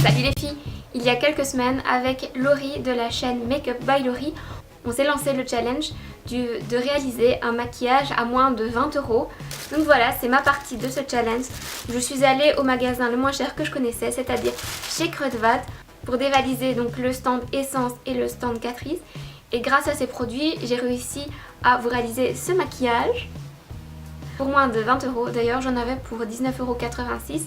Salut les filles! Il y a quelques semaines, avec Laurie de la chaîne Makeup by Laurie, on s'est lancé le challenge de réaliser un maquillage à moins de 20 €. Donc voilà, c'est ma partie de ce challenge. Je suis allée au magasin le moins cher que je connaissais, c'est-à-dire chez Kruidvat, pour dévaliser donc le stand Essence et le stand Catrice. Et grâce à ces produits, j'ai réussi à vous réaliser ce maquillage pour moins de 20 €. D'ailleurs, j'en avais pour 19,86 €.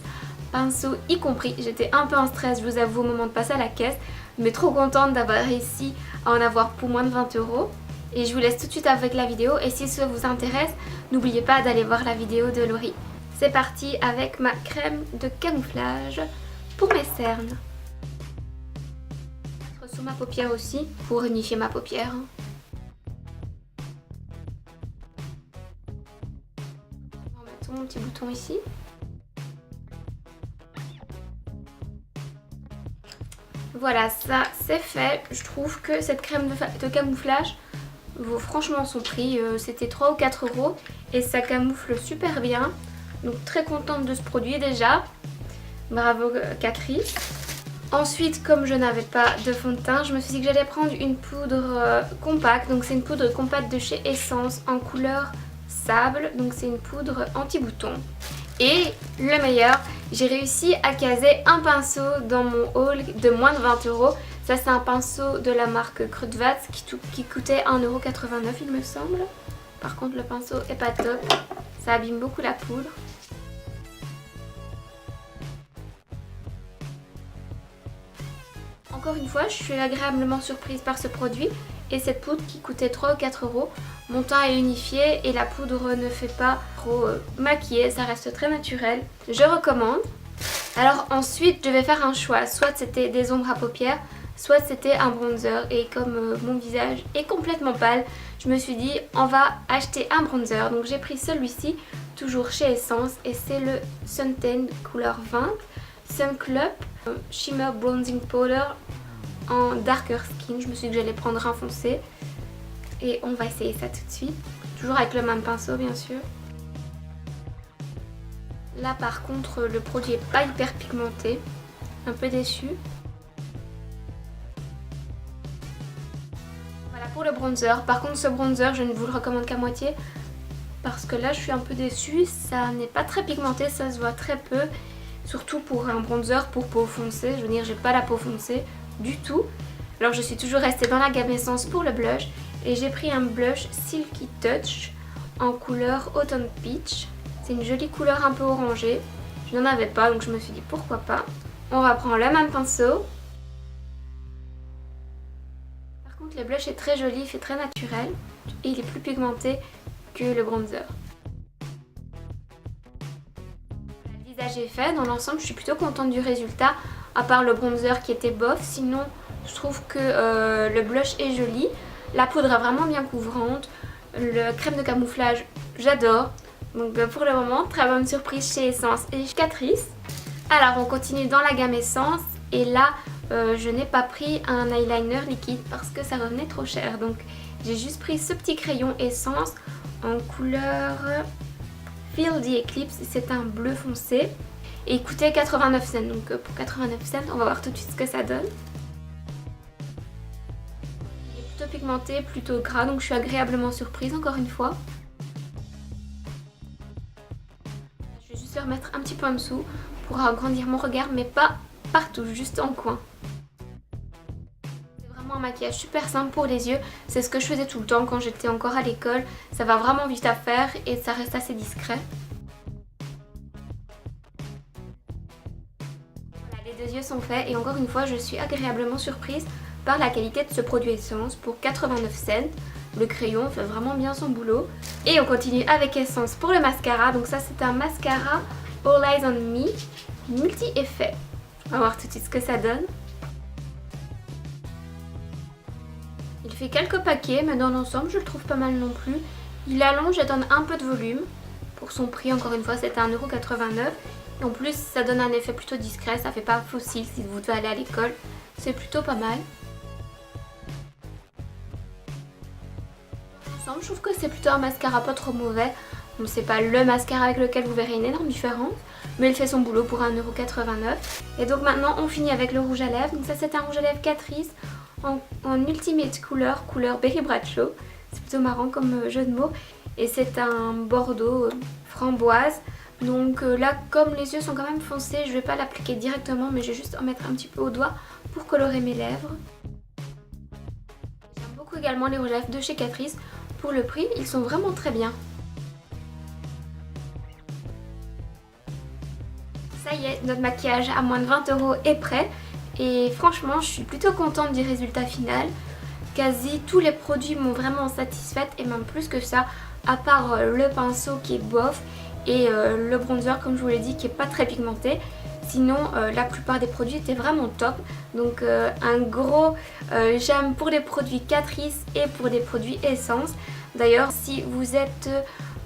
Pinceau y compris. J'étais un peu en stress, je vous avoue, au moment de passer à la caisse, mais trop contente d'avoir réussi à en avoir pour moins de 20 €. Et je vous laisse tout de suite avec la vidéo, et si ça vous intéresse, n'oubliez pas d'aller voir la vidéo de Laurie. C'est parti avec ma crème de camouflage pour mes cernes. Sous ma paupière aussi, pour unifier ma paupière. On va mettre mon petit bouton ici. Voilà, ça c'est fait. Je trouve que cette crème de camouflage vaut franchement son prix. C'était 3 ou 4 € et ça camoufle super bien. Donc très contente de ce produit déjà. Bravo Catrice. Ensuite, comme je n'avais pas de fond de teint, je me suis dit que j'allais prendre une poudre compacte. Donc c'est une poudre compacte de chez Essence en couleur sable. Donc c'est une poudre anti-bouton. Et le meilleur, j'ai réussi à caser un pinceau dans mon haul de moins de 20 €. Ça c'est un pinceau de la marque Kruidvat qui coûtait 1,89 € il me semble. Par contre le pinceau est pas top, ça abîme beaucoup la poudre. Encore une fois, je suis agréablement surprise par ce produit et cette poudre qui coûtait 3 ou 4 €. Mon teint est unifié et la poudre ne fait pas trop maquiller, ça reste très naturel. Je recommande. Alors ensuite, je vais faire un choix. Soit c'était des ombres à paupières, soit c'était un bronzer. Et comme mon visage est complètement pâle, je me suis dit on va acheter un bronzer. Donc j'ai pris celui-ci, toujours chez Essence, et c'est le Suntan couleur 20 Sun Club Shimmer Bronzing Powder en Darker Skin. Je me suis dit que j'allais prendre un foncé. Et on va essayer ça tout de suite. Toujours avec le même pinceau bien sûr. Là par contre le produit n'est pas hyper pigmenté. Un peu déçue. Voilà pour le bronzer. Par contre ce bronzer je ne vous le recommande qu'à moitié. Parce que là je suis un peu déçue. Ça n'est pas très pigmenté, ça se voit très peu. Surtout pour un bronzer pour peau foncée. Je veux dire, j'ai pas la peau foncée du tout. Alors je suis toujours restée dans la gamme Essence pour le blush. Et j'ai pris un blush Silky Touch en couleur Autumn Peach. C'est une jolie couleur un peu orangée. Je n'en avais pas donc je me suis dit pourquoi pas. On reprend le même pinceau. Par contre le blush est très joli, il fait très naturel. Et il est plus pigmenté que le bronzer. Le visage est fait. Dans l'ensemble je suis plutôt contente du résultat. À part le bronzer qui était bof. Sinon je trouve que le blush est joli. La poudre est vraiment bien couvrante. Le crème de camouflage, j'adore. Donc pour le moment, très bonne surprise chez Essence et chez Catrice. Alors on continue dans la gamme Essence. Et là, je n'ai pas pris un eyeliner liquide parce que ça revenait trop cher. Donc j'ai juste pris ce petit crayon Essence en couleur Feel the Eclipse. C'est un bleu foncé. Et il coûtait 89 cents. Donc pour 89 cents, on va voir tout de suite ce que ça donne. Plutôt pigmenté, plutôt gras, donc je suis agréablement surprise encore une fois. Je vais juste le remettre un petit peu en dessous pour agrandir mon regard, mais pas partout, juste en coin. C'est vraiment un maquillage super simple pour les yeux, c'est ce que je faisais tout le temps quand j'étais encore à l'école. Ça va vraiment vite à faire et ça reste assez discret. Voilà, les deux yeux sont faits et encore une fois je suis agréablement surprise par la qualité de ce produit Essence pour 89 cents. Le crayon fait vraiment bien son boulot. Et on continue avec Essence pour le mascara. Donc ça c'est un mascara All Eyes on Me multi-effet. On va voir tout de suite ce que ça donne. Il fait quelques paquets mais dans l'ensemble je le trouve pas mal non plus. Il allonge et donne un peu de volume. Pour son prix encore une fois c'était 1,89 €. En plus ça donne un effet plutôt discret, ça fait pas fossile si vous devez aller à l'école. C'est plutôt pas mal. Je trouve que c'est plutôt un mascara pas trop mauvais. Bon, c'est pas le mascara avec lequel vous verrez une énorme différence, mais il fait son boulot pour 1,89 €. Et donc maintenant on finit avec le rouge à lèvres. Donc ça c'est un rouge à lèvres Catrice en ultimate couleur Berry Bradshaw. C'est plutôt marrant comme jeu de mots. Et c'est un bordeaux framboise. Donc là, comme les yeux sont quand même foncés, je vais pas l'appliquer directement, mais je vais juste en mettre un petit peu au doigt pour colorer mes lèvres. J'aime beaucoup également les rouges à lèvres de chez Catrice. Pour le prix, ils sont vraiment très bien. Ça y est, notre maquillage à moins de 20 € est prêt. Et franchement, je suis plutôt contente du résultat final. Quasi tous les produits m'ont vraiment satisfaite, et même plus que ça, à part le pinceau qui est bof et le bronzer comme je vous l'ai dit qui est pas très pigmenté. Sinon la plupart des produits étaient vraiment top. Donc un gros j'aime pour les produits Catrice et pour des produits Essence. D'ailleurs si vous êtes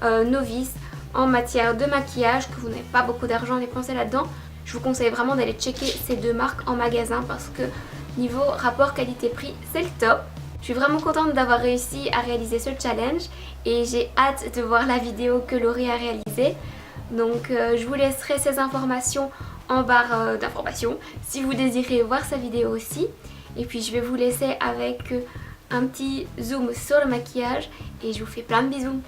novice en matière de maquillage, que vous n'avez pas beaucoup d'argent à dépenser là-dedans, je vous conseille vraiment d'aller checker ces deux marques en magasin parce que niveau rapport qualité-prix c'est le top. Je suis vraiment contente d'avoir réussi à réaliser ce challenge et j'ai hâte de voir la vidéo que Laurie a réalisée. Donc je vous laisserai ces informations en barre d'informations si vous désirez voir sa vidéo aussi. Et puis je vais vous laisser avec un petit zoom sur le maquillage et je vous fais plein de bisous.